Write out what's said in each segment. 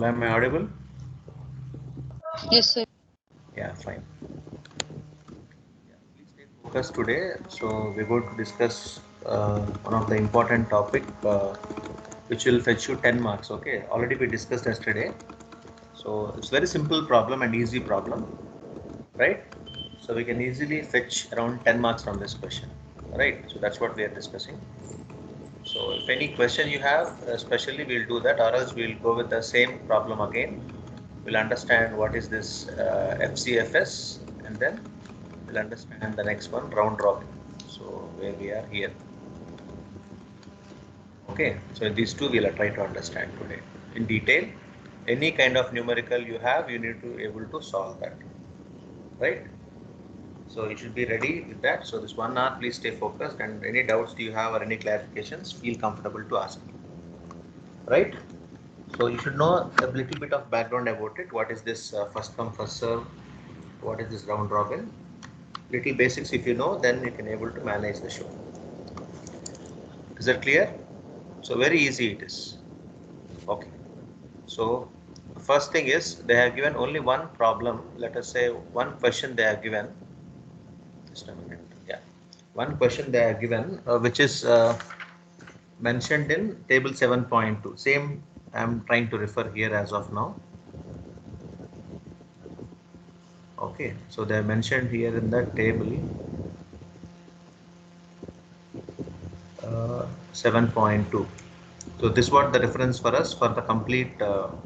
Hello, am I audible? Yes, sir. Yeah, fine. Please stay focused today. So we're going to discuss one of the important topic which will fetch you 10 marks. Okay, already we discussed yesterday. So it's very simple problem and easy problem, right? So we can easily fetch around 10 marks from this question, right? So that's what we are discussing. So if any question you have, especially we'll do that, or else we'll go with the same problem again. We'll understand what is this FCFS, and then we'll understand the next one, round robin. So where we are here. Okay, so these two we'll try to understand today in detail. Any kind of numerical you have, you need to able to solve that, right? So you should be ready with that. So this 1 hour, please stay focused, and any doubts do you have or any clarifications, feel comfortable to ask me, right? So you should know a little bit of background about it. What is this first come first serve? What is this round robin? Little basics if you know, then you can able to manage the show. Is that clear? So very easy it is. Okay. So first thing is they have given only one problem. Let us say one question they have given. Just a minute. Yeah. One question they have given, which is mentioned in table 7.2. Same I am trying to refer here as of now. Okay, so they are mentioned here in the table 7.2. So this is what the reference for us for the complete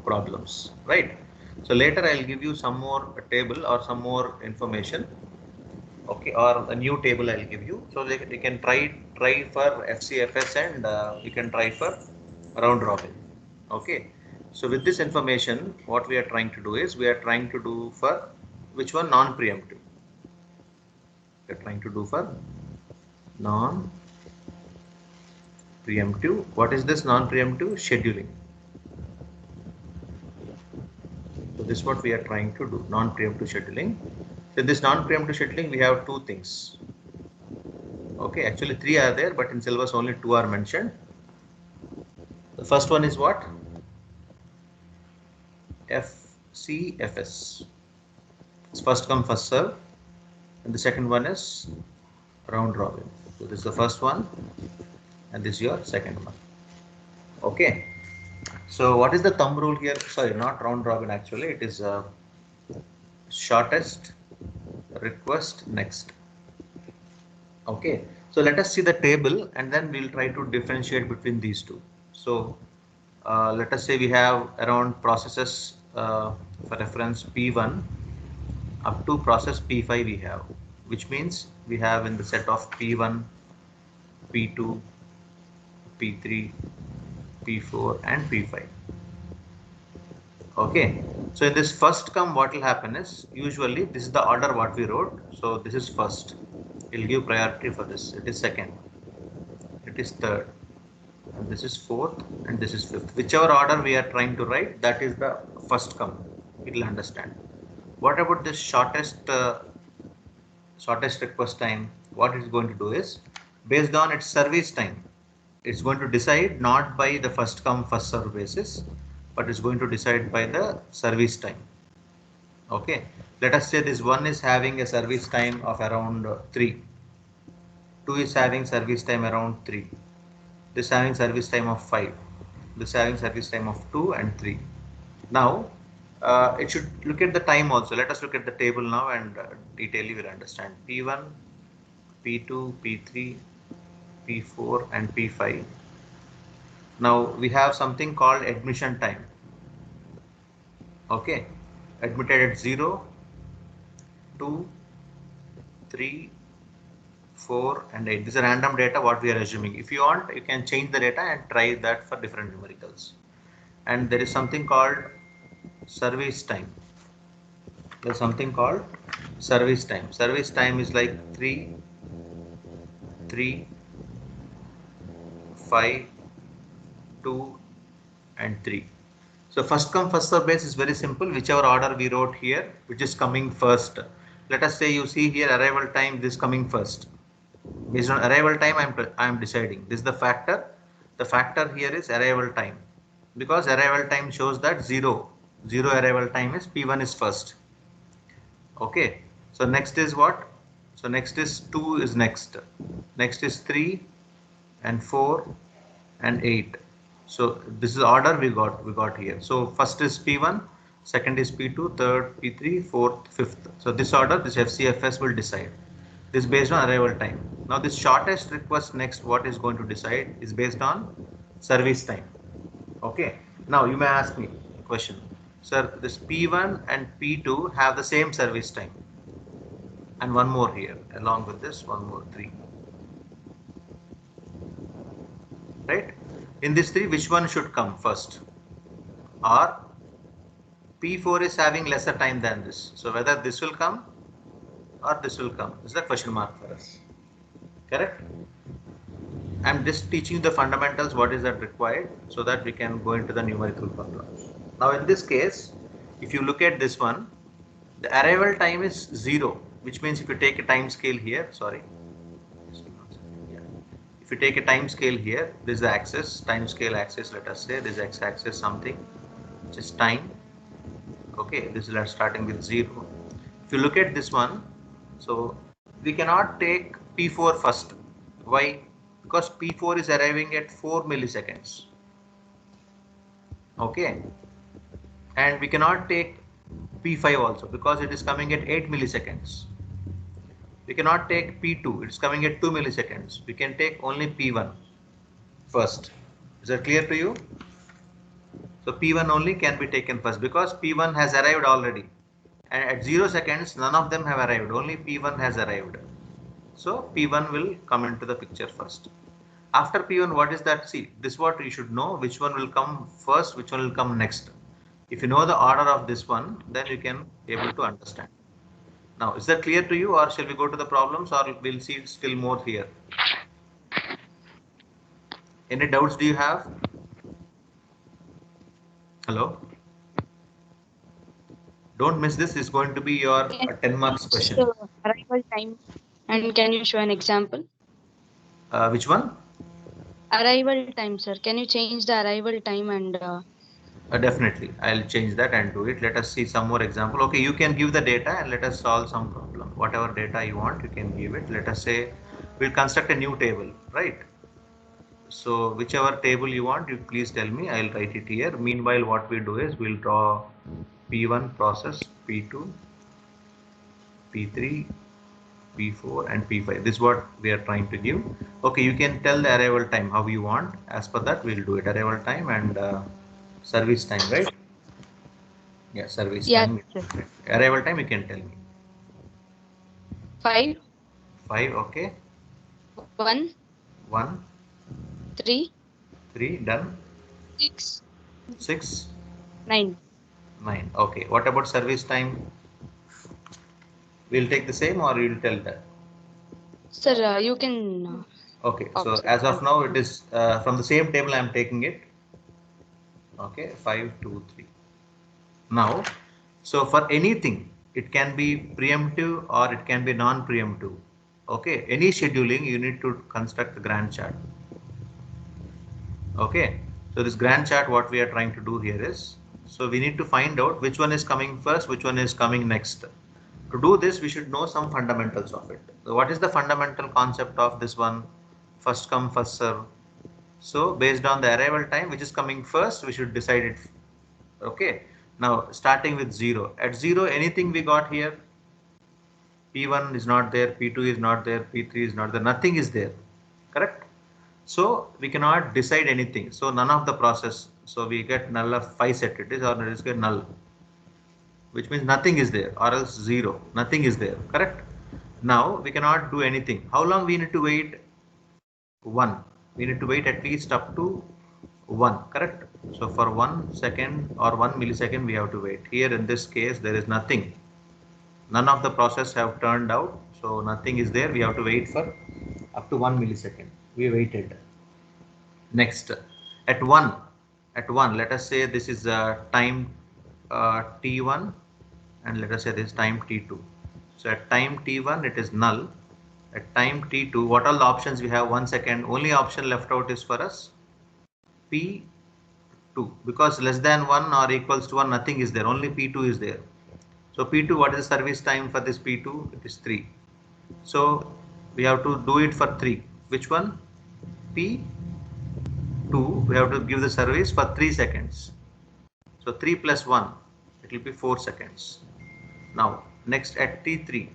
problems, right? So later I'll give you some more table or some more information, okay, or a new table I'll give you, so they can try for FCFS, and you can try for round robin. Okay, so with this information, what we are trying to do is we are trying to do for which one, non-preemptive. We are trying to do for non-preemptive. What is this non-preemptive? Scheduling. So this is what we are trying to do, non-preemptive scheduling. So in this non-preemptive scheduling, we have two things. Okay, actually three are there, but in syllabus only two are mentioned. The first one is what? FCFS. It's first come first serve, and the second one is round robin. So this is the first one, and this is your second one. Okay. So what is the thumb rule here? Sorry, not round robin. Actually, it is shortest request next. Okay, so let us see the table, and then we'll try to differentiate between these two. So let us say we have around processes for reference P1 up to process P5 we have, which means we have in the set of P1, P2, P3, P4 and P5. Okay, so in this first come, what will happen is, usually this is the order what we wrote. So this is first, we'll give priority for this. It is second, it is third, and this is fourth, and this is fifth. Whichever order we are trying to write, that is the first come. It will understand. What about this shortest request time? What it's going to do is, based on its service time, it's going to decide not by the first come first serve basis, but it's going to decide by the service time. Okay, let us say this one is having a service time of around 3, 2 is having service time around 3, this having service time of 5, this having service time of 2 and 3. Now it should look at the time also. Let us look at the table now, and detail you will understand. P1, P2, P3, P4 and P5. Now we have something called admission time. Okay, admitted at 0, 2, 3, 4 and 8. This is random data what we are assuming. If you want, you can change the data and try that for different numericals. And there is something called service time. There's something called service time. Service time is like 3, 3, 5, 2 and 3. So first come first serve base is very simple. Whichever order we wrote here, which is coming first. Let us say you see here arrival time, this coming first. Based on arrival time, I am deciding. This is the factor. The factor here is arrival time. because arrival time shows that zero arrival time is P1 is first. Okay, so next is what? So next is 2 is next. Next is 3 and 4 and 8. So this is order we got here. So first is P1, second is P2, third P3, fourth, fifth. So this order, this FCFS will decide. This is based on arrival time. Now this shortest request next, what is going to decide is based on service time. Okay. Now you may ask me a question. Sir, this P1 and P2 have the same service time. And one more here, along with this, one more 3. Right? In this 3, which one should come first? Or P4 is having lesser time than this. So whether this will come or this will come is the question mark for us. Correct? I'm just teaching the fundamentals, what is that required, so that we can go into the numerical problems. Now in this case, if you look at this one, the arrival time is 0, which means if you take a time scale here, sorry. If you take a time scale here, this is the axis, time scale axis, let us say this x-axis something, which is time. Okay, this is starting with 0. If you look at this one, so we cannot take P4 first. Why? Because P4 is arriving at 4 milliseconds. Okay, and we cannot take P5 also because it is coming at 8 milliseconds. We cannot take P2, it's coming at 2 milliseconds. We can take only P1 first. Is that clear to you? So P1 only can be taken first because P1 has arrived already. And at 0 seconds, none of them have arrived, only P1 has arrived. So P1 will come into the picture first. After P1, what is that? See, this is what you should know, which one will come first, which one will come next. If you know the order of this one, then you can be able to understand. Now, is that clear to you, or shall we go to the problems, or we'll see still more here? Any doubts do you have? Hello? Don't miss this. It's going to be your 10 marks question. Arrival time. And can you show an example? Which one? Arrival time, sir. Can you change the arrival time and Definitely, I'll change that and do it. Let us see some more example. Okay, you can give the data and let us solve some problem. Whatever data you want, you can give it. Let us say we'll construct a new table, right? So whichever table you want, you please tell me. I'll write it here. Meanwhile, what we do is we'll draw P1 process, P2, P3, P4 and P5. This is what we are trying to give. Okay, you can tell the arrival time how you want. As per that, we'll do it. Arrival time and service time, right? Yeah, service time. sir. Arrival time, you can tell me. 5, 5, okay. 1, 1, 3, 3, done. 6, 6, 9. 9. Okay, what about service time? We'll take the same or you'll tell that? Sir, you can. Okay, so as of now, it is from the same table I'm taking it. Okay, 5, 2, 3. Now, so for anything, it can be preemptive or it can be non-preemptive. Okay, any scheduling, you need to construct the Gantt chart. Okay, so this Gantt chart, what we are trying to do here is, so we need to find out which one is coming first, which one is coming next. To do this, we should know some fundamentals of it. So what is the fundamental concept of this one? First come, first serve. So based on the arrival time, which is coming first, we should decide it. Okay. Now starting with 0. At 0, anything we got here, P1 is not there, P2 is not there, P3 is not there, nothing is there. Correct? So we cannot decide anything. So none of the process. So we get null of 5 set it is, or it is get null, which means nothing is there, or else 0. Nothing is there. Correct? Now we cannot do anything. How long we need to wait? 1. We need to wait at least up to 1. Correct? So for 1 second or 1 millisecond we have to wait. Here in this case there is nothing. None of the process have turned out. So nothing is there. We have to wait for up to 1 millisecond. We waited. Next, at 1, let us say this is time t1 and let us say this time t2. So at time t1 it is null. At time t2, what are the options we have? 1 second. Only option left out is for us P2. 2 because less than 1 or equals to 1 nothing is there, only P2 is there. So P2, what is the service time for this P2? It is 3. So we have to do it for 3. Which one? P2, we have to give the service for 3 seconds. So 3 plus 1, it will be 4 seconds. Now next at T3.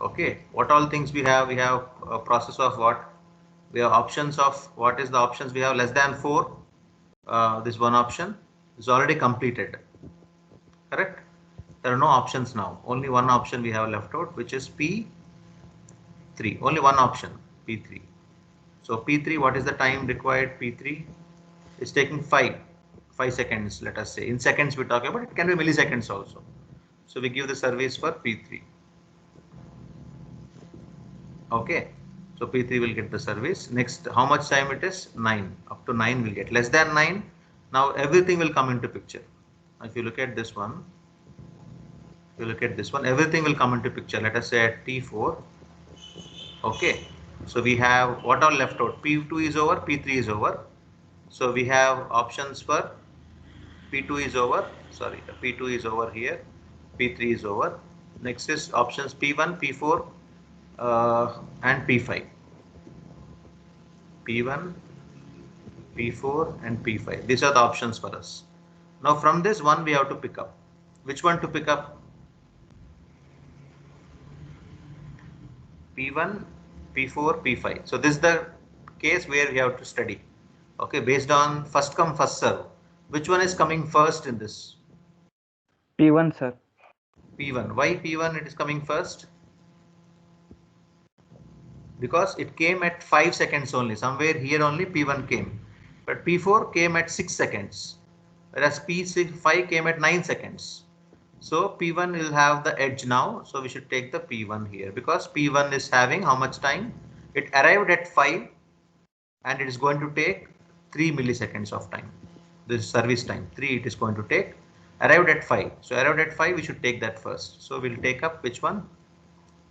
Okay, what all things we have? We have a process of what? We have options of what is the options we have? Less than 4. This one option is already completed. Correct? There are no options now. Only one option we have left out, which is P3. Only one option, P3. So P3, what is the time required? P3 is taking 5 seconds, let us say. In seconds we talk about, it can be milliseconds also. So we give the service for P3. Okay, so P3 will get the service. Next, how much time it is? 9. Up to 9 will get. Less than 9, now everything will come into picture. If you look at this one, everything will come into picture. Let us say at T4. Okay, so we have what all left out? P2 is over, P3 is over. So we have options for P2 is over, sorry, P2 is over here, P3 is over. Next is options P1, P4 and P5. P1, P4 and P5. These are the options for us. Now from this one we have to pick up. Which one to pick up? P1, P4, P5. So this is the case where we have to study. Okay, based on first come first serve. Which one is coming first in this? P1, sir. P1. Why P1 it is coming first? Because it came at 5 seconds only. Somewhere here only P1 came. But P4 came at 6 seconds. Whereas P5 came at 9 seconds. So P1 will have the edge now. So we should take the P1 here. Because P1 is having how much time? It arrived at 5 and it is going to take 3 milliseconds of time. This service time 3 it is going to take. Arrived at 5. So arrived at 5 we should take that first. So we'll take up which one?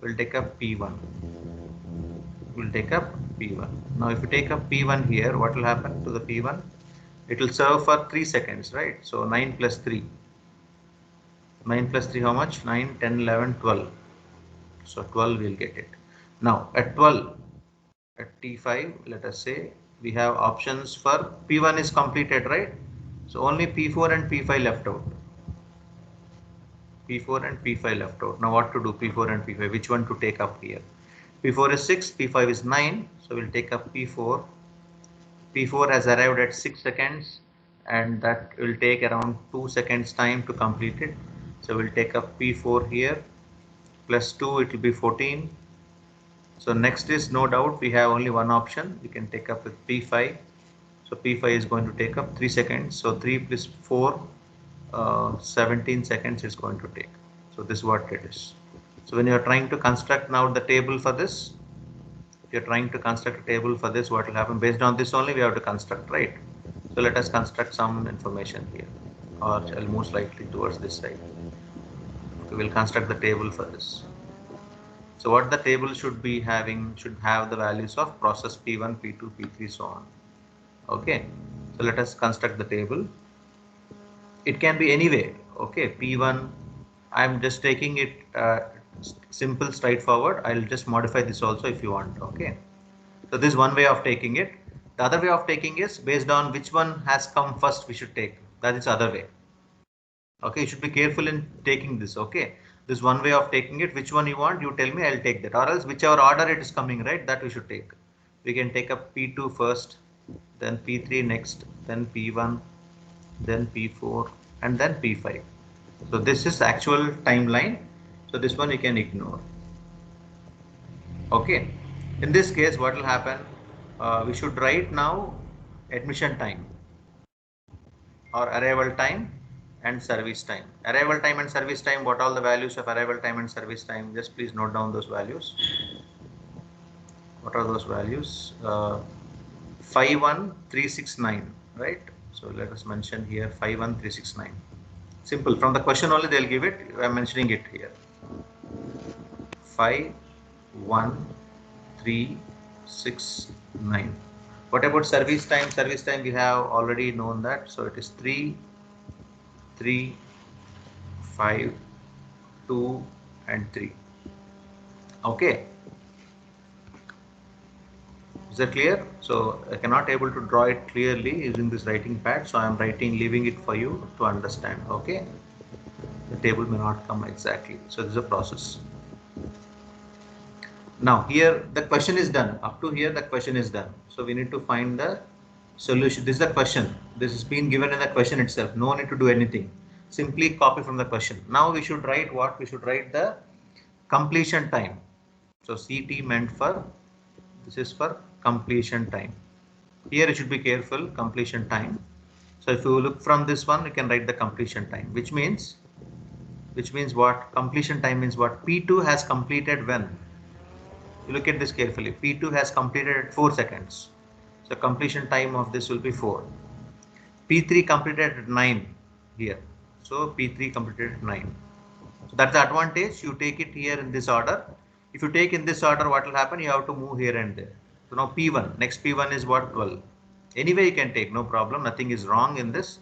We'll take up P1. We'll take up P1. Now if you take up P1 here, what will happen to the P1? It will serve for 3 seconds, right? So 9 plus 3. 9 plus 3 how much? 9, 10, 11, 12. So 12 we'll get it. Now at 12, at T5, let us say we have options for P1 is completed, right? So only P4 and P5 left out. P4 and P5 left out. Now what to do? P4 and P5, which one to take up here? P4 is 6, P5 is 9. So we'll take up P4. P4 has arrived at 6 seconds and that will take around 2 seconds time to complete it. So we'll take up P4 here. Plus 2, it will be 14. So next is no doubt we have only one option. We can take up with P5. So P5 is going to take up 3 seconds. So 3 plus 4, 17 seconds is going to take. So this is what it is. So when you are trying to construct now the table for this, if you are trying to construct a table for this, what will happen? Based on this only we have to construct, right? So let us construct some information here, or most likely towards this side. We will construct the table for this. So what the table should be having, should have the values of process P1, P2, P3, so on. Okay, so let us construct the table. It can be any way. Okay, P1, I'm just taking it simple, straightforward. I'll just modify this also if you want. Okay, so this is one way of taking it. The other way of taking is based on which one has come first we should take. That is the other way. Okay, you should be careful in taking this. Okay, this one way of taking it. Which one you want, you tell me, I'll take that, or else whichever order it is coming, right, that we should take. We can take up P2 first, then P3 next, then P1, then P4 and then P5. So this is actual timeline. So this one you can ignore. Okay, in this case what will happen? We should write now admission time or arrival time and service time. Arrival time and service time, what all the values of arrival time and service time? Just please note down those values. What are those values? 51369, right? So let us mention here 51369. Simple, from the question only they'll give it. I'm mentioning it here. 51369. What about service time? Service time we have already known that. So it is 3, 3, 5, 2 and 3. Okay. Is that clear? So I cannot able to draw it clearly using this writing pad. So I am leaving it for you to understand. Okay. The table may not come exactly. So this is a process. Now here the question is done. Up to here the question is done. So we need to find the solution. This is the question. This has been given in the question itself. No need to do anything. Simply copy from the question. Now we should write what? We should write the completion time. So CT meant for, this is for completion time. Here you should be careful, completion time. So if you look from this one, you can write the completion time, which means what? Completion time means what? P2 has completed when? You look at this carefully. P2 has completed at 4 seconds. So completion time of this will be 4. P3 completed at 9 here. So P3 completed at 9. So that's the advantage. You take it here in this order. If you take in this order, what will happen? You have to move here and there. So now P1. Next P1 is what? 12. Anyway, you can take, no problem. Nothing is wrong in this.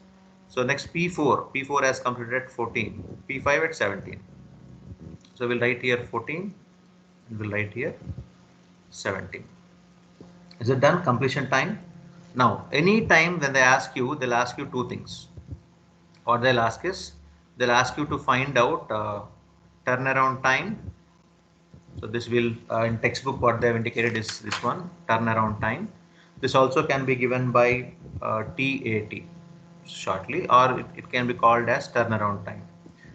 So next P4. P4 has completed at 14. P5 at 17. So we'll write here 14. And we'll write here 17. Is it done? Completion time. Now, any time when they ask you, they'll ask you two things. What they'll ask is, they'll ask you to find out turnaround time. So this will in textbook what they have indicated is this one, turnaround time. This also can be given by TAT shortly, or it can be called as turnaround time.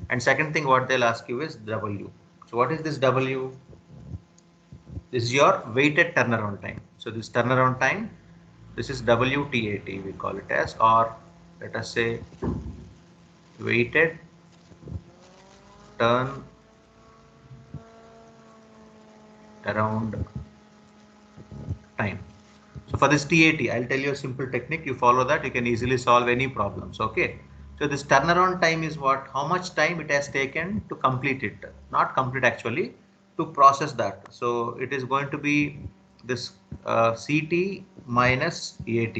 And second thing what they'll ask you is W. So what is this W? This is your weighted turnaround time. So this turnaround time, this is WTAT we call it as, or let us say weighted turn around time. So for this TAT, I'll tell you a simple technique. You follow that, you can easily solve any problems. Okay. So this turnaround time is what? How much time it has taken to complete it? Not complete actually, to process that. So it is going to be this CT minus AT,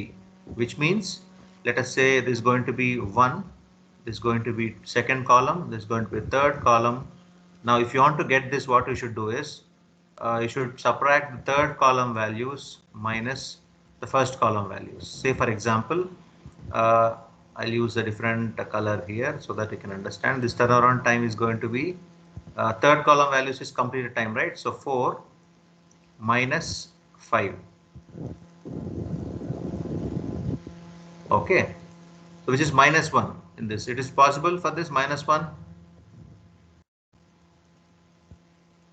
which means let us say this is going to be 1, this is going to be second column, this is going to be third column. Now if you want to get this, what you should do is you should subtract the third column values minus the first column values. Say for example, I'll use a different color here so that you can understand. This turnaround time is going to be third column values is completed time, right? So 4 minus 5. Okay, so which is minus 1 in this. It is possible for this minus 1.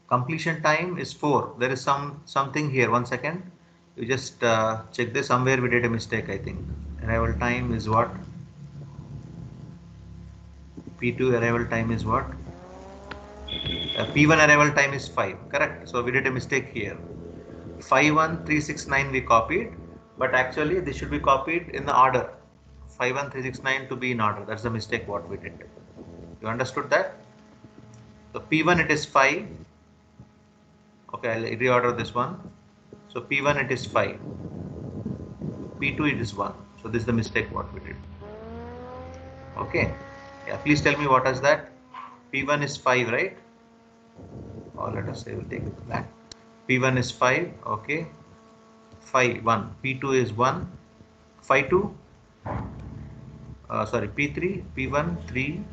Completion time is 4. There is something here. 1 second. You just check this. Somewhere we did a mistake, I think. Arrival time is what? P2 arrival time is what? P1 arrival time is 5. Correct. So we did a mistake here. 51369 we copied, but actually this should be copied in the order. 51369 to be in order. That's the mistake what we did. You understood that? So P1 it is 5. Okay, I'll reorder this one. So P1 it is 5. P2 it is 1. So this is the mistake what we did. Okay. Yeah, please tell me what is that? P1 is 5, right? Or let us say we'll take it back. P1 is 5. Okay. 5, 1. P2 is 1. 5, 2. Sorry, P3, P1, 3,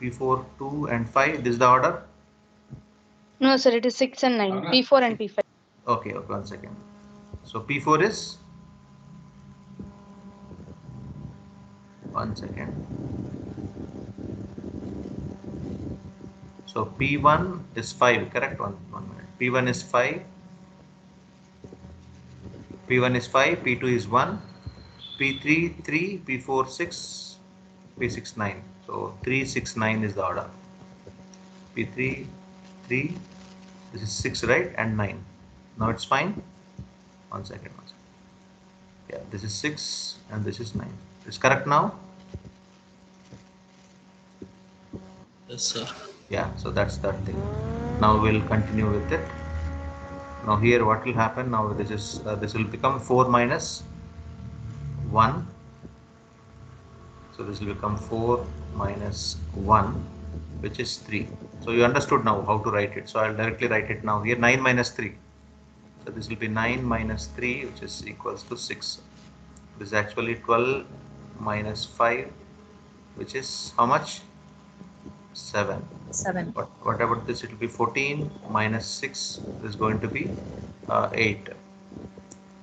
P4, 2 and 5. This is the order? No, sir, it is 6 and 9. P4 and P5. Okay, 1 second. So P4 is? 1 second. So P1 is 5, correct? One minute. P1 is 5. P1 is 5, P2 is 1, P3 3, P4 6, P6 9. So 3, 6, 9 is the order. P3 3, this is 6, right? And 9. Now it's fine. 1 second. Yeah, this is 6 and this is 9. It's correct now? Yes, sir. Yeah, so that's that thing. Now we'll continue with it. Now here what will happen? Now this will become 4 minus 1. So this will become 4 minus 1, which is 3. So you understood now how to write it. So I'll directly write it now here. 9 minus 3. So this will be 9 minus 3, which is equals to 6. This is actually 12 minus 5, which is how much? 7. 7. What about this? It will be 14 minus 6 is going to be 8.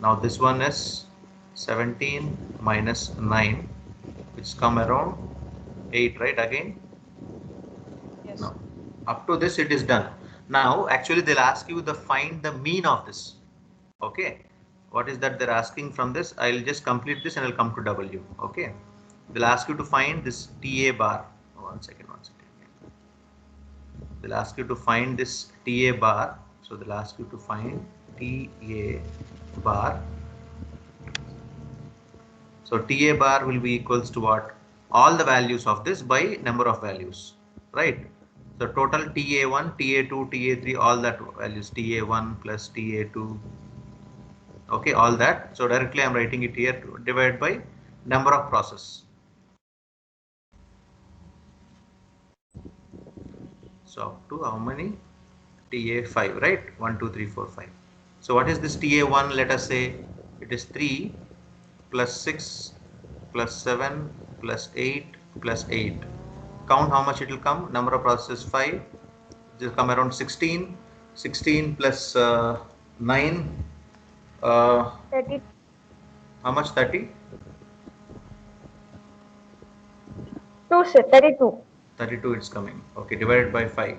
Now this one is 17 minus 9, which come around 8, right? Again? Yes. No. Up to this it is done. Now actually they'll ask you to find the mean of this. Okay. What is that they're asking from this? I'll just complete this and I'll come to W. Okay. They'll ask you to find this TA bar. One second. They'll ask you to find this TA bar. So they'll ask you to find TA bar. So TA bar will be equals to what? All the values of this by number of values, right? So total TA1, TA2, TA3, all that values, TA1 plus TA2. Okay, all that. So directly I'm writing it here, divided by number of process. So up to how many? TA5, right? 1, 2, 3, 4, 5. So what is this TA1? Let us say it is 3 plus 6 plus 7 plus 8 plus 8. Count how much it will come. Number of processes 5. It will come around 16. 16 plus 9. 30. How much? 30? 2, sir. 32. 32 it's coming. Okay, divided by 5.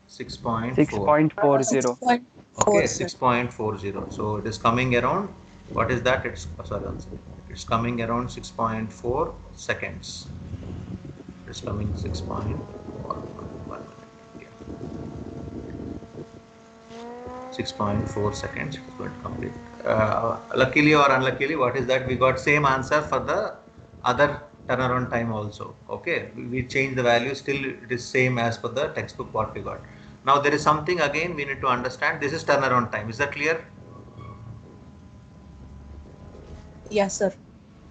6.4. 6.40. Okay, 6.40. So it is coming around, what is that? It's it's coming around 6.4 seconds. It's coming 6.1. 6.4 seconds. It's going to complete. Luckily or unluckily, what is that? We got same answer for the other turnaround time also. Okay, we changed the value, still it is same as per the textbook what we got. Now there is something again we need to understand. This is turnaround time. Is that clear? Yes, sir.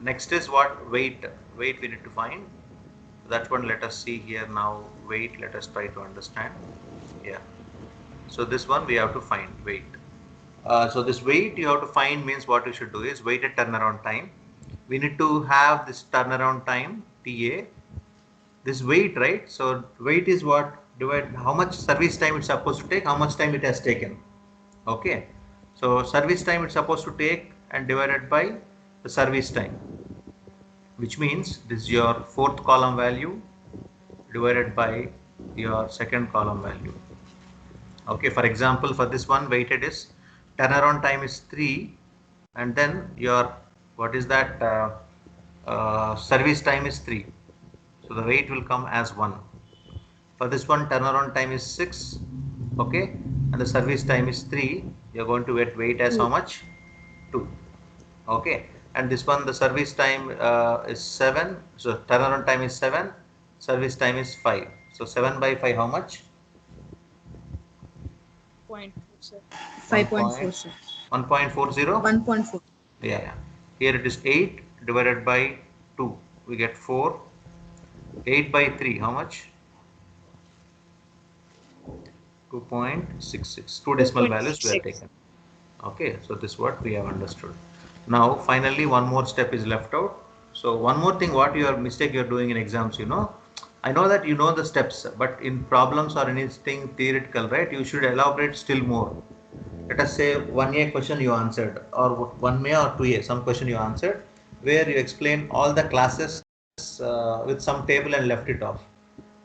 Next is what? Wait. Wait we need to find. That one let us see here now. Wait, let us try to understand. Yeah. So this one we have to find. Wait. So this wait you have to find means what we should do is weighted turnaround time. We need to have this turnaround time TA. This wait, right? So wait is what? Divide how much service time it's supposed to take, how much time it has taken. Okay. So service time it's supposed to take and divided by the service time, which means this is your fourth column value divided by your second column value. Okay, for example, for this one weighted is turnaround time is 3 and then your what is that service time is 3. So the weight will come as 1. For this one turnaround time is 6. Okay, and the service time is 3. You're going to get weight as how much? 2. Okay, and this one the service time is 7. So turnaround time is 7. Service time is 5. So 7 by 5 how much? 5.4, sir. 1.40? 1.4. Yeah. Here it is 8 divided by 2. We get 4. 8 by 3 how much? 2.66. 2 decimal values we have taken. Okay, so this is what we have understood. Now finally one more step is left out. So one more thing, what your mistake you're doing in exams, you know, I know that you know the steps, but in problems or anything theoretical, right, you should elaborate still more. Let us say 1A question you answered, or 1A or 2A, some question you answered, where you explain all the classes with some table and left it off.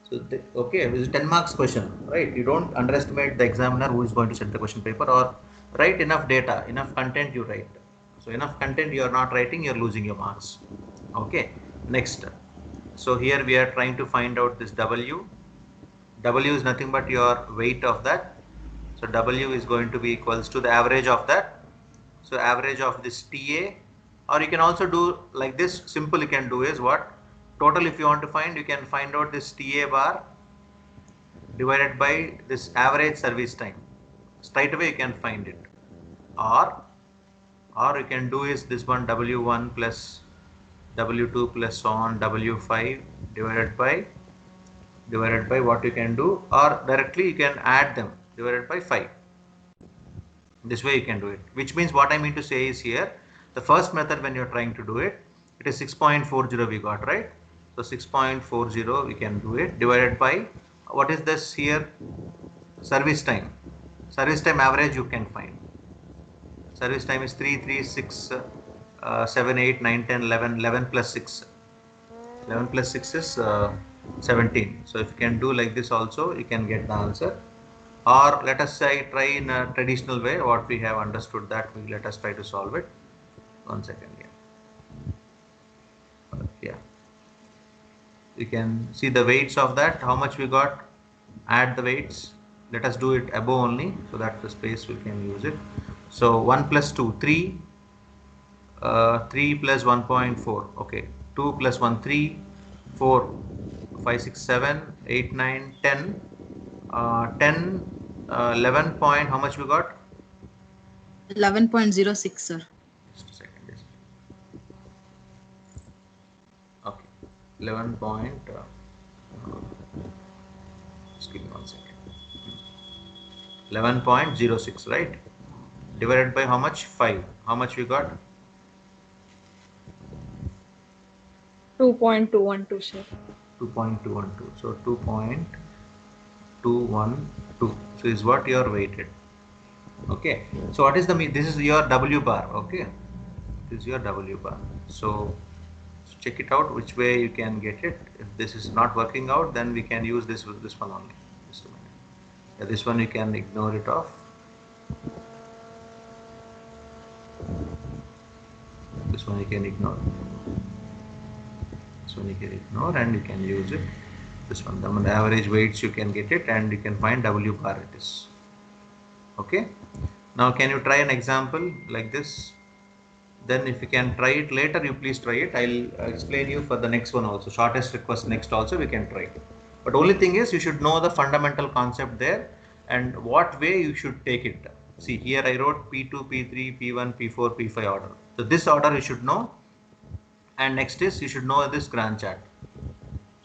So, okay, it is a 10 marks question, right? You don't underestimate the examiner who is going to set the question paper, or write enough data, enough content you write. So enough content you are not writing, you are losing your marks. Okay, next. So here we are trying to find out this W. W is nothing but your weight of that. So W is going to be equals to the average of that. So average of this TA, or you can also do like this. Simple you can do is what? Total if you want to find, you can find out this TA bar divided by this average service time. Straight away you can find it. Or you can do is this one W1 plus W2 plus so on W5 divided by what you can do, or directly you can add them divided by 5. This way you can do it, which means what I mean to say is here, the first method when you're trying to do it, it is 6.40 we got, right? So 6.40 we can do it divided by, what is this here? Service time. Service time average you can find. Service time is 3, 3, 6, 7, 8, 9, 10, 11, 11 plus 6. 11 plus 6 is 17. So if you can do like this also, you can get the answer. Or let us say try in a traditional way, what we have understood that, let us try to solve it. 1 second here. Yeah. You can see the weights of that, how much we got, add the weights. Let us do it above only, so that the space we can use it. So 1 plus 2, 3, 3 plus 1.4, okay, 2 plus 1, 3, 4, 5, 6, 7, 8, 9, 10, 10, 11 point, how much we got? 11.06, sir. Just a second. Yes. Okay, 11 point, just give me 1 second. 11.06, right? Divided by how much? 5. How much we got? 2.212, sir. 2.212. So 2.212. So is what you are weighted. Okay. So what is the this is your W bar. Okay. This is your W bar. So check it out which way you can get it. If this is not working out, then we can use this one only. Just a minute. Yeah, this one you can ignore it off. This one you can ignore. This one you can ignore, and you can use it. This one, the average weights you can get it, and you can find W bar it is. Okay. Now can you try an example like this? Then if you can try it later, you please try it. I'll explain you for the next one also. Shortest request next also we can try it. But only thing is you should know the fundamental concept there and what way you should take it. See here I wrote P2, P3, P1, P4, P5 order. So this order you should know. And next is you should know this Gantt chart.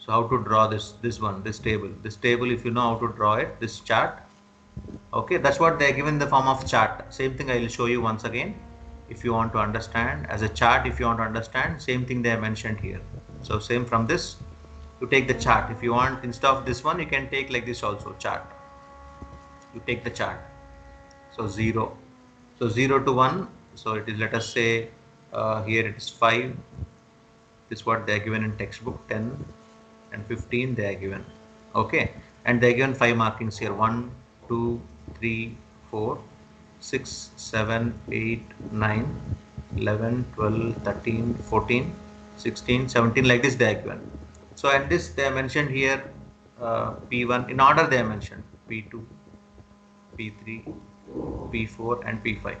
So how to draw this table. This table, if you know how to draw it, this chart. Okay, that's what they are given in the form of chart. Same thing I will show you once again. If you want to understand as a chart, if you want to understand, same thing they have mentioned here. So same from this, you take the chart. If you want, instead of this one, you can take like this also, chart. You take the chart. So 0. So 0 to 1. So it is, let us say, here it is 5. This is what they are given in textbook. 10 and 15 they are given. Okay. And they are given 5 markings here. 1, 2, 3, 4, 6, 7, 8, 9, 11, 12, 13, 14, 16, 17, like this they are given. So at this they are mentioned here P1 in order they are mentioned P2, P3, P4 and P5.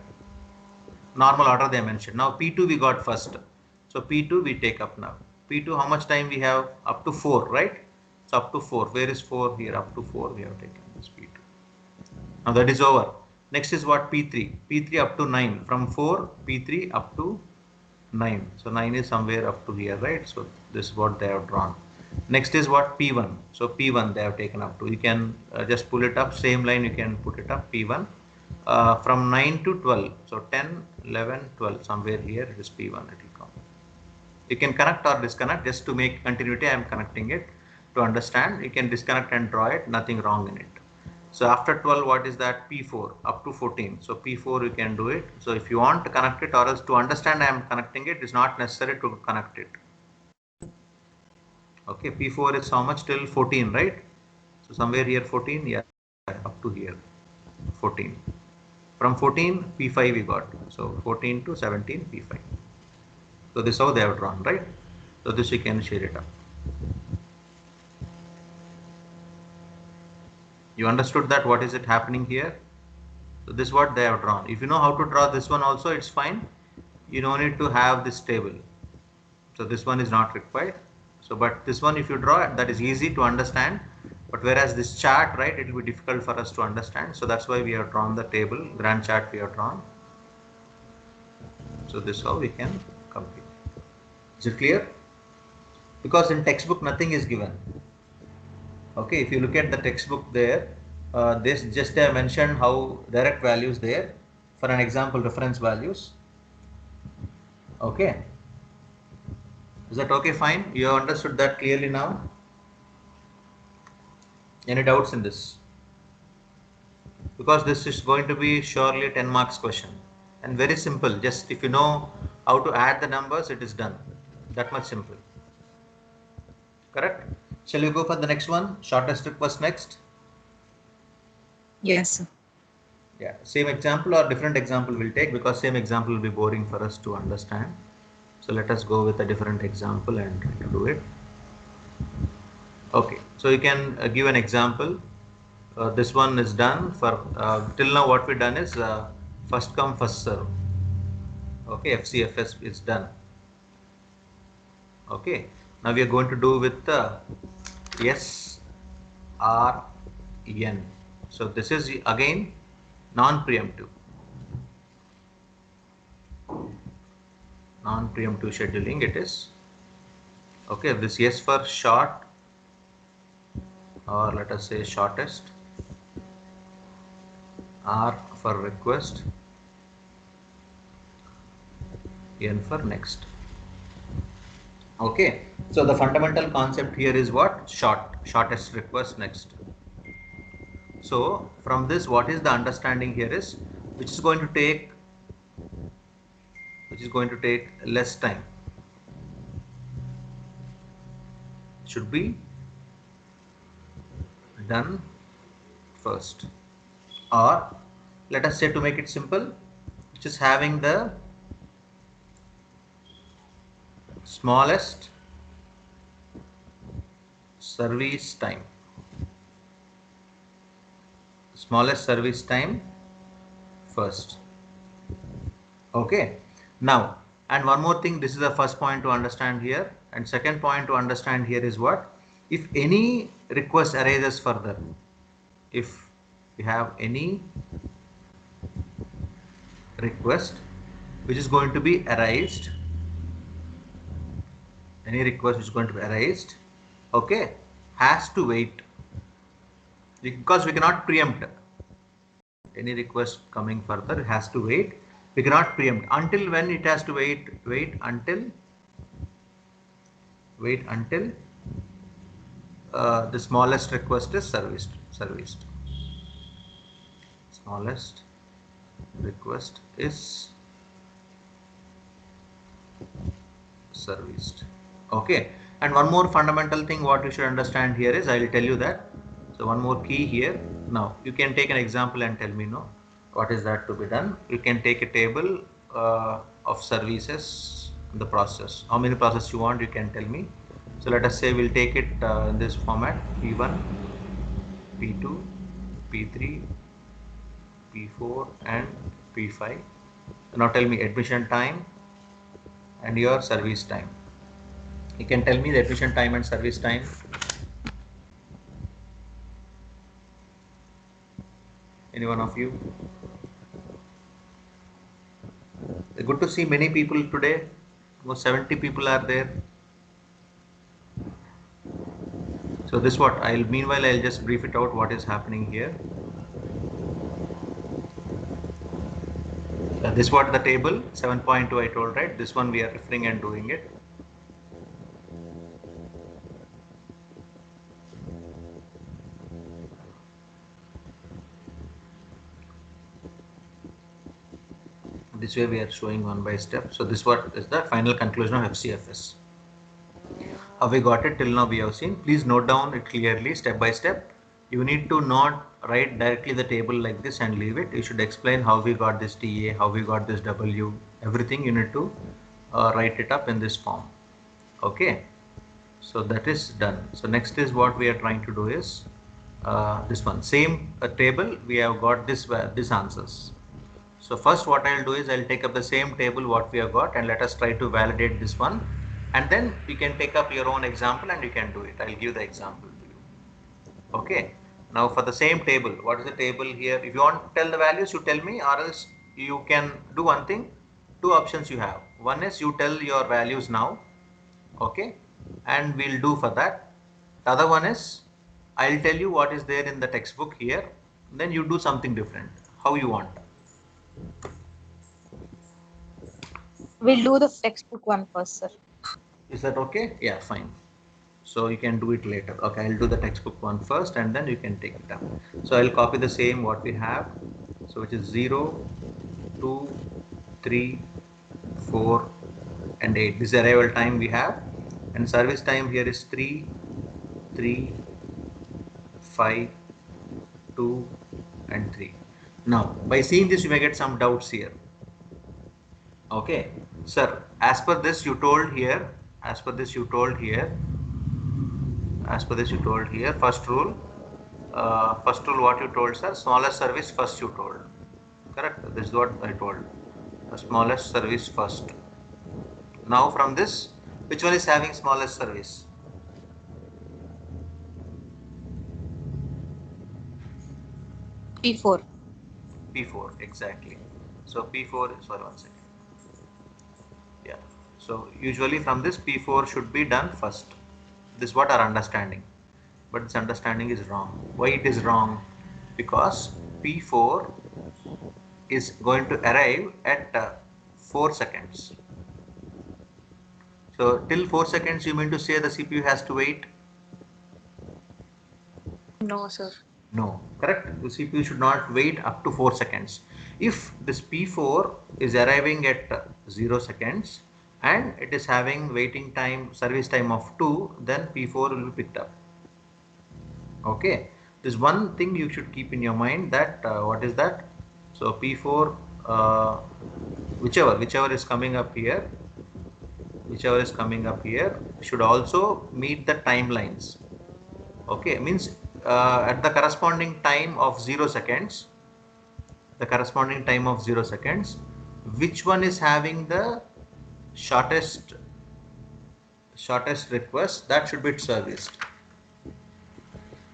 Normal order they are mentioned. Now P2 we got first. So P2 we take up now. P2 how much time we have? Up to 4, right? So up to 4. Where is 4? Here up to 4 we have taken this P2. Now that is over. Next is what? P3. P3 up to 9. From 4, P3 up to 9. So 9 is somewhere up to here, right? So this is what they have drawn. Next is what? P1. So P1 they have taken up to. You can just pull it up. Same line you can put it up. P1. From 9 to 12. So 10, 11, 12. Somewhere here it is P1. It will come. You can connect or disconnect. Just to make continuity, I am connecting it. To understand, you can disconnect and draw it. Nothing wrong in it. So after 12, what is that? P4 up to 14. So P4 you can do it. So if you want to connect it or else to understand I am connecting it, it's not necessary to connect it. Okay, P4 is how much till 14, right? So somewhere here 14, yeah, up to here 14. From 14, P5 we got. So 14 to 17, P5. So this is how they have drawn, right? So this you can share it up. You understood that what is it happening here? So this is what they have drawn. If you know how to draw this one also, it's fine. You don't need to have this table. So this one is not required. So but this one if you draw, that is easy to understand. But whereas this chart, right, it will be difficult for us to understand. So that's why we have drawn the table, Gantt chart we have drawn. So this is how we can complete. Is it clear? Because in textbook nothing is given. Okay, if you look at the textbook there, this just I mentioned how direct values there for an example reference values. Okay, is that okay? Fine, you have understood that clearly now. Any doubts in this? Because this is going to be surely a 10 marks question and very simple. Just if you know how to add the numbers, it is done. That much simple. Correct? Shall we go for the next one? Shortest request next. Yes, sir. Yeah, same example or different example we'll take, because same example will be boring for us to understand. So let us go with a different example and try to do it. Okay, so you can give an example. This one is done for till now. What we done is first come first serve. Okay, FCFS is done. Okay, now we are going to do with the SRN. So this is again non-preemptive. Non-preemptive scheduling it is. Okay, this S for short, or let us say shortest, R for request, N for next. Okay, so the fundamental concept here is what? Shortest request next. So from this, what is the understanding here is which is going to take less time. Should be done first, or let us say, to make it simple, which is having the smallest service time. Smallest service time first. Okay, now, and one more thing, this is the first point to understand here, and second point to understand here is what? If any request arises further, if you have any request which is going to be arised, any request which is going to be arised, okay, has to wait, because we cannot preempt. Any request coming further has to wait. We cannot preempt. Until when it has to wait? Wait until the smallest request is serviced. Smallest request is serviced. Okay, and one more fundamental thing what you should understand here is, I will tell you that. So one more key here. Now you can take an example and tell me no, what is that to be done. You can take a table of services in the process. How many processes you want, you can tell me. So let us say we'll take it in this format: P1, P2, P3, P4 and P5. Now tell me admission time and your service time. You can tell me the admission time and service time. Any one of you? Good to see many people today. About 70 people are there. So this what meanwhile I'll just brief it out what is happening here. This what the table 7.2 I told, right? This one we are referring and doing it. This way we are showing one by step. So this what is the final conclusion of FCFS. How we got it till now we have seen. Please note down it clearly step by step. You need to not write directly the table like this and leave it. You should explain how we got this TA, how we got this W, everything you need to write it up in this form. Okay, so that is done. So next is what we are trying to do is this one, same table we have got this answers. So first what I'll do is I'll take up the same table what we have got and let us try to validate this one, and then you can take up your own example and you can do it. I'll give the example to you. Okay. Now for the same table, what is the table here? If you want to tell the values, you tell me, or else you can do one thing. Two options you have. One is you tell your values now, okay, and we'll do for that. The other one is I'll tell you what is there in the textbook here, then you do something different, how you want. We'll do the textbook one first, sir. Is that okay? Yeah, fine. So you can do it later. Okay, I'll do the textbook one first and then you can take it up. So I'll copy the same what we have. So which is 0, 2, 3, 4 and 8. This is arrival time we have, and service time here is 3, 3, 5, 2 and 3. Now by seeing this you may get some doubts here. Okay, sir, as per this you told here, first rule what you told, sir, smallest service first you told, correct? This is what I told, the smallest service first. Now from this, which one is having smallest service? P4. P4, exactly. So P4, sorry, one second. Yeah, so usually from this P4 should be done first. This is what our understanding, but this understanding is wrong. Why it is wrong? Because P4 is going to arrive at 4 seconds. So till 4 seconds you mean to say the CPU has to wait? No, sir. No, correct. The CPU should not wait up to 4 seconds. If this P4 is arriving at 0 seconds and it is having waiting time, service time of 2, then P4 will be picked up. Okay, this one thing you should keep in your mind, that what is that? So P4, whichever is coming up here, should also meet the timelines. Okay, means at the corresponding time of 0 seconds, which one is having the shortest request, that should be serviced.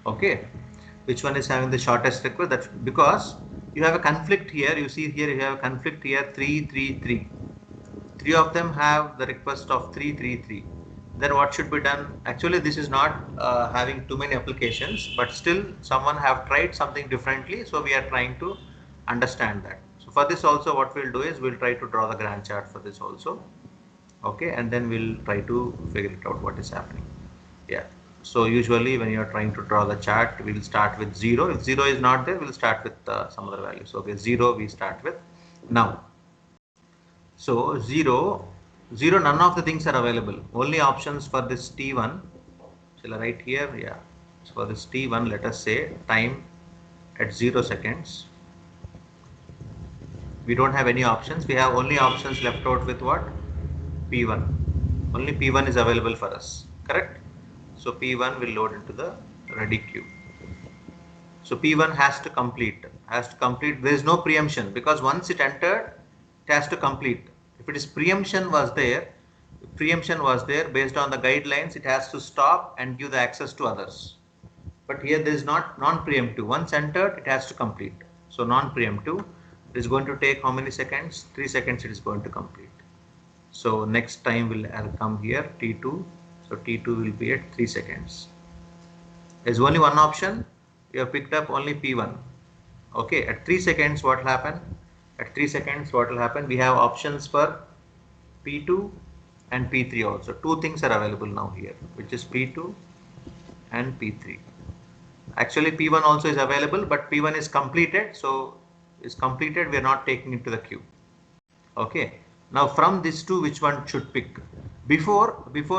Okay, which one is having the shortest request? That, because you have a conflict here, you see here you have a conflict here, 3, 3, 3. 3 of them have the request of 3, 3, 3. Then what should be done? Actually this is not having too many applications, but still someone have tried something differently, so we are trying to understand that. So for this also what we'll do is we'll try to draw the Gantt chart for this also. Okay, and then we'll try to figure it out what is happening. Yeah, so usually when you are trying to draw the chart, we'll start with 0. If 0 is not there, we'll start with some other values. Okay, 0 we start with now. So 0, none of the things are available. Only options for this T1. Shall I write here? Yeah. So for this T1, let us say time at 0 seconds. We don't have any options. We have only options left out with what? P1. Only P1 is available for us. Correct? So P1 will load into the ready queue. So P1 has to complete. There is no preemption, because once it entered, it has to complete. If it is preemption was there based on the guidelines, it has to stop and give the access to others. But here there is not non-preemptive. Once entered, it has to complete. So non-preemptive, it is going to take how many seconds? 3 seconds it is going to complete. So next time will come here, T2. So T2 will be at 3 seconds. There is only one option. We have picked up only P1. Okay, at 3 seconds what will happen? We have options for P2 and P3 also. Two things are available now here, which is P2 and P3. Actually P1 also is available, but P1 is completed. So is completed, we are not taking it to the queue. Okay, now from these two, which one should pick? Before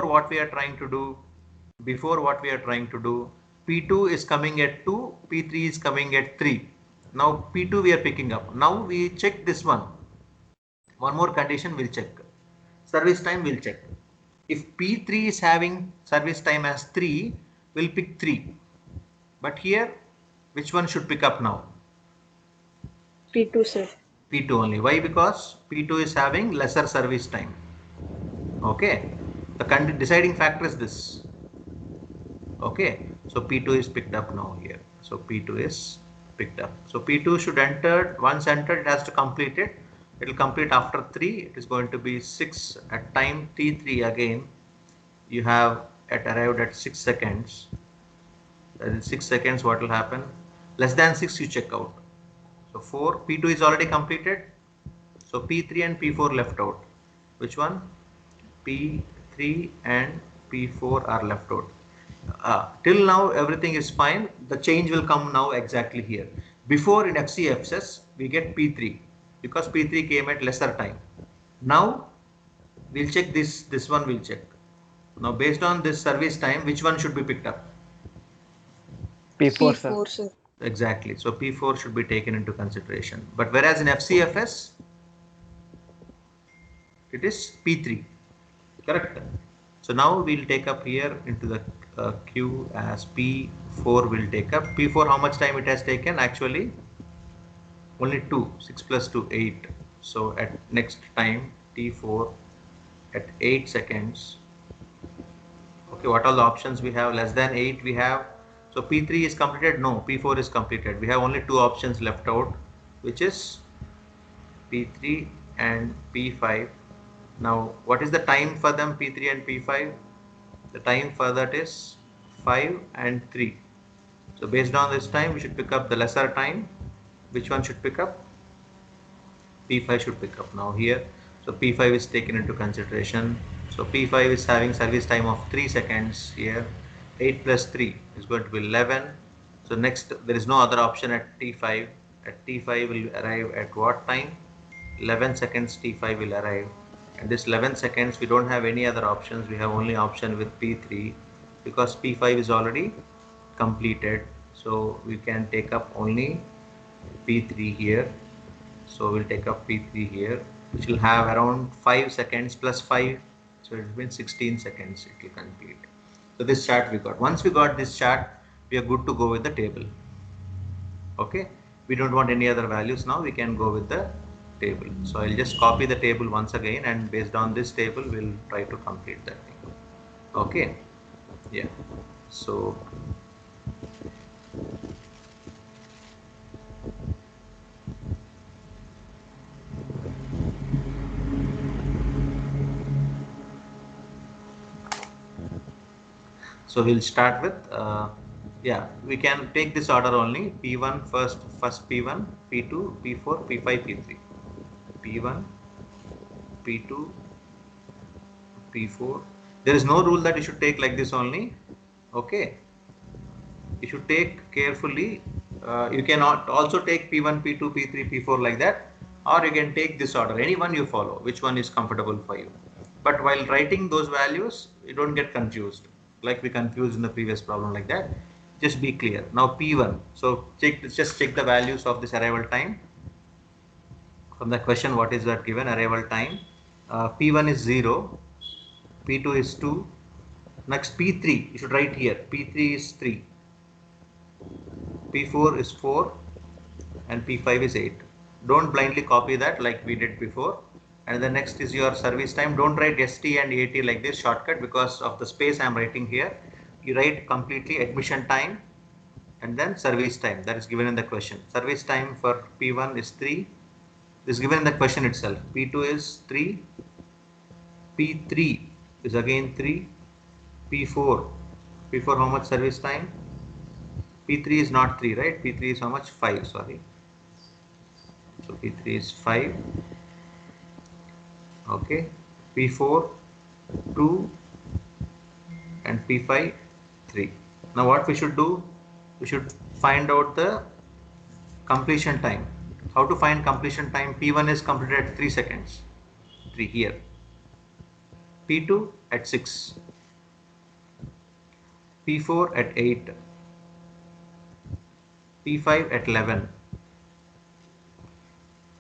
what we are trying to do, P2 is coming at 2, P3 is coming at 3. Now P2 we are picking up. Now we check this one. One more condition we'll check. Service time we'll check. If P3 is having service time as 3, we'll pick 3. But here, which one should pick up now? P2, sir. P2 only. Why? Because P2 is having lesser service time. Okay. The deciding factor is this. Okay. So P2 is picked up now here. So P2 is picked up. So P2 should enter, once entered, it has to complete it. It will complete after 3. It is going to be 6 at time T3 again. You have arrived at 6 seconds. In 6 seconds, what will happen? Less than 6, you check out. So 4, P2 is already completed. So P3 and P4 left out. Which one? P3 and P4 are left out. Till now everything is fine. The change will come now exactly here. Before in FCFS we get P3 because P3 came at lesser time. Now we'll check this one we'll check. Now based on this service time, which one should be picked up? P4, sir. P4, sir. Exactly. So P4 should be taken into consideration. But whereas in FCFS it is P3. Correct. So now we'll take up here into the queue as P4 will take up. P4, how much time it has taken? Actually only 2. 6 plus 2, 8. So at next time T4 at 8 seconds. Okay, what are the options we have? Less than 8 we have. So P3 is completed? No, P4 is completed. We have only 2 options left out, which is P3 and P5. Now, what is the time for them, P3 and P5? The time for that is 5 and 3. So based on this time, we should pick up the lesser time. Which one should pick up? P5 should pick up now here. So P5 is taken into consideration. So P5 is having service time of 3 seconds here. 8 plus 3 is going to be 11. So next, there is no other option at T5. At T5 will arrive at what time? 11 seconds T5 will arrive. And this 11 seconds, we don't have any other options. We have only option with P3 because P5 is already completed. So we can take up only P3 here. So we'll take up P3 here, which will have around 5 seconds plus 5. So it will be 16 seconds it will complete. So this chart we got. Once we got this chart, we are good to go with the table. Okay. We don't want any other values now. We can go with the table. So I'll just copy the table once again, and based on this table we'll try to complete that thing. Okay, yeah. So we'll start with yeah, we can take this order only. P1 first P1, P2, P4, P5, P3. P1, P2, P4. There is no rule that you should take like this only. Okay, you should take carefully. You can also take P1, P2, P3, P4 like that, or you can take this order, any one you follow, which one is comfortable for you. But while writing those values, you don't get confused like we confused in the previous problem like that. Just be clear. Now P1, so just check the values of this arrival time. From the question, what is that given arrival time? P1 is 0, P2 is 2, next P3, you should write here, P3 is 3, P4 is 4, and P5 is 8. Don't blindly copy that like we did before. And the next is your service time. Don't write ST and AT like this shortcut because of the space I am writing here. You write completely admission time and then service time, that is given in the question. Service time for P1 is 3. This is given in the question itself. P2 is 3. P3 is again 3. P4 how much service time? P3 is not 3, right? P3 is how much? 5, sorry. So P3 is 5. Okay. P4 2 and P5 3. Now what we should do? We should find out the completion time. How to find completion time? P1 is completed at 3 seconds. 3 here. P2 at 6. P4 at 8. P5 at 11.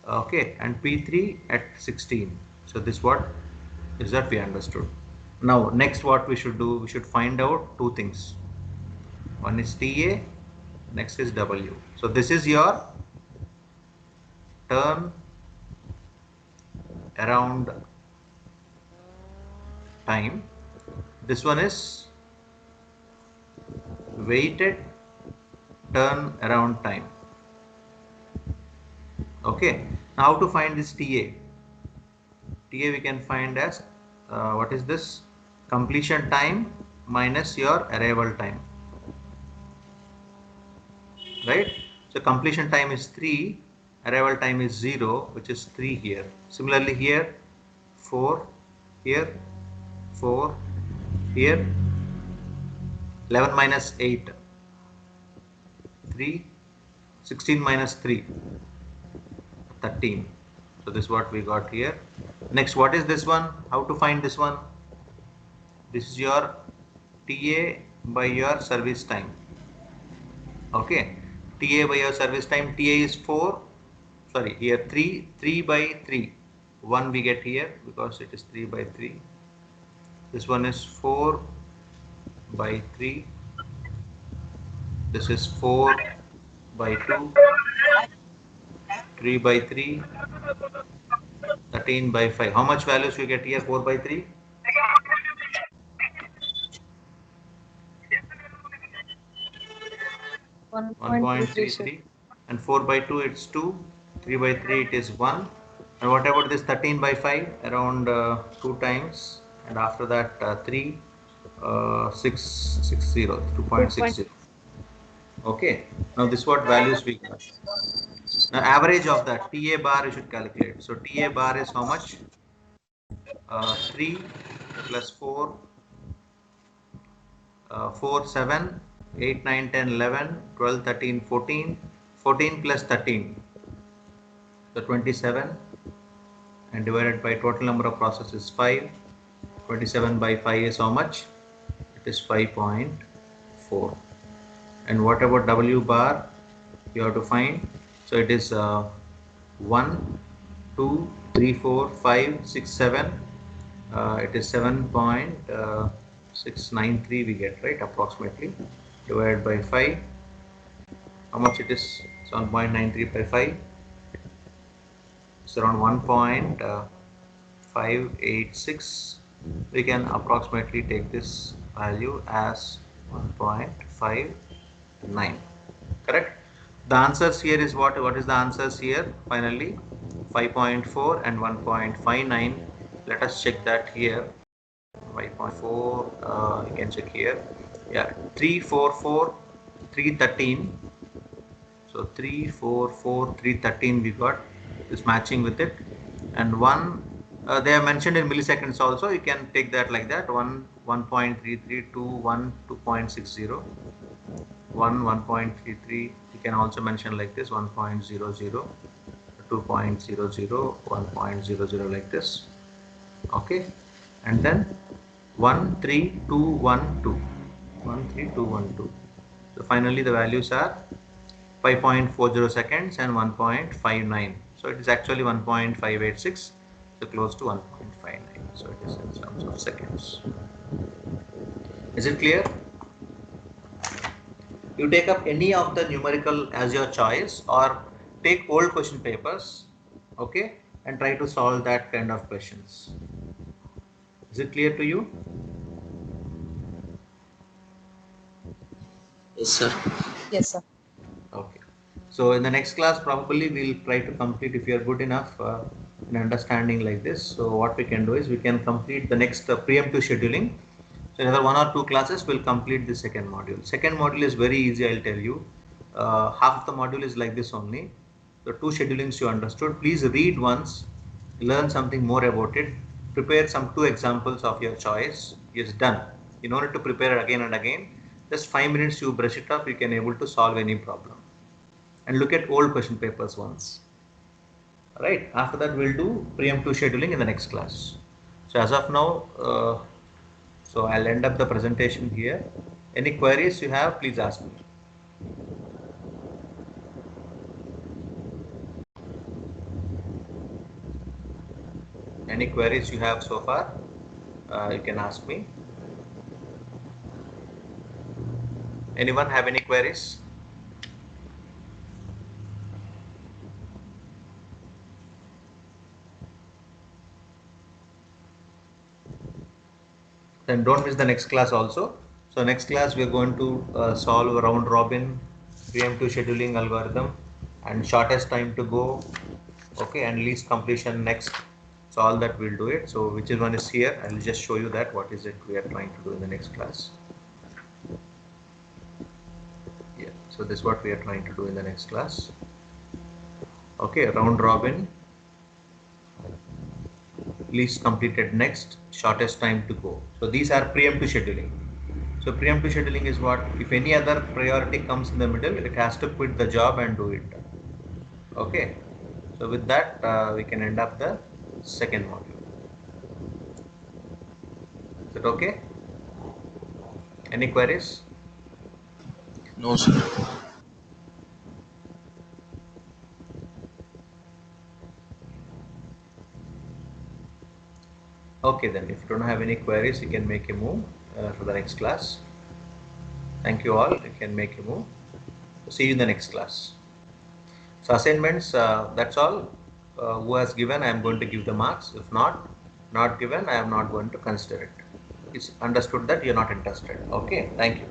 Okay, and P3 at 16. So this what is that we understood. Now next what we should do, we should find out two things. One is TA, next is W. So this is your turn around time. This one is weighted turn around time. Okay, now to find this TA. TA we can find as what is this? Completion time minus your arrival time, right? So completion time is 3, arrival time is 0, which is 3 here. Similarly here 4, here 4, here 11 minus 8, 3, 16 minus 3, 13. So this is what we got here. Next, what is this one? How to find this one? This is your TA by your service time. Okay, TA by your service time. TA is 4. Sorry, here 3 by 3. 1 we get here because it is 3 by 3. This one is 4 by 3. This is 4 by 2. 3 by 3. 13 by 5. How much values you get here? 4 by 3? 1.33. And 4 by 2 it's 2. 3 by 3 it is 1. And what about this 13 by 5? Around 2 times. And after that 3, 660, 2.60. Okay. Now this what values we got. Now average of that TA bar you should calculate. So TA bar is how much? 3 plus 4, 4, 7, 8, 9, 10, 11, 12, 13, 14, 14 plus 13, so 27, and divided by total number of processes 5. 27 by 5 is how much? It is 5.4. And what about W bar? You have to find. So it is 1, 2, 3, 4, 5, 6, 7. It is 7.693 we get, right, approximately, divided by 5. How much it is? 7.93 by 5. It's around 1.586. We can approximately take this value as 1.59. Correct? The answers here is what is the answers here? Finally 5.4 and 1.59. Let us check that here. 5.4, you can check here. Yeah, 344, 313. So 344, 313 we got is matching with it. And one, they are mentioned in milliseconds also. You can take that like that. 1.33, 2, 1, 2.60. 1.33. You can also mention like this. 1.00, 2.00, 1.00 like this. Okay, and then 13212. 13212. So finally the values are 5.40 seconds and 1.59. So it is actually 1.586. So close to 1.59. So it is in terms of seconds. Is it clear? You take up any of the numerical as your choice, or take old question papers, okay, and try to solve that kind of questions. Is it clear to you? Yes, sir. Yes, sir. Okay. So in the next class, probably we'll try to complete, if you are good enough in understanding like this. So what we can do is we can complete the next preemptive scheduling. So another 1 or 2 classes will complete the second module. Second module is very easy, I'll tell you. Half of the module is like this only. The 2 schedulings you understood. Please read once, learn something more about it. Prepare some 2 examples of your choice. It's done. You don't need to prepare it again and again. Just 5 minutes you brush it up, you can able to solve any problem. And look at old question papers once. Right. After that we'll do preemptive scheduling in the next class. So as of now, so I'll end up the presentation here. Any queries you have, please ask me. Any queries you have so far, you can ask me. Anyone have any queries? Then don't miss the next class also. So next class we are going to solve a round robin preemptive scheduling algorithm and shortest time to go, okay, and least completion next. So all that we'll do it. So which is one is here. I'll just show you that what is it we are trying to do in the next class. Yeah, so this is what we are trying to do in the next class. Okay, round robin, least completed next, shortest time to go. So these are preemptive scheduling. So preemptive scheduling is what? If any other priority comes in the middle, it has to quit the job and do it. Okay. So with that, we can end up the second module. Is it okay? Any queries? No, sir. Okay, then if you don't have any queries, you can make a move for the next class. Thank you all. You can make a move. See you in the next class. So assignments, that's all. Who has given, I am going to give the marks. If not given, I am not going to consider it. It's understood that you're not interested. Okay, thank you.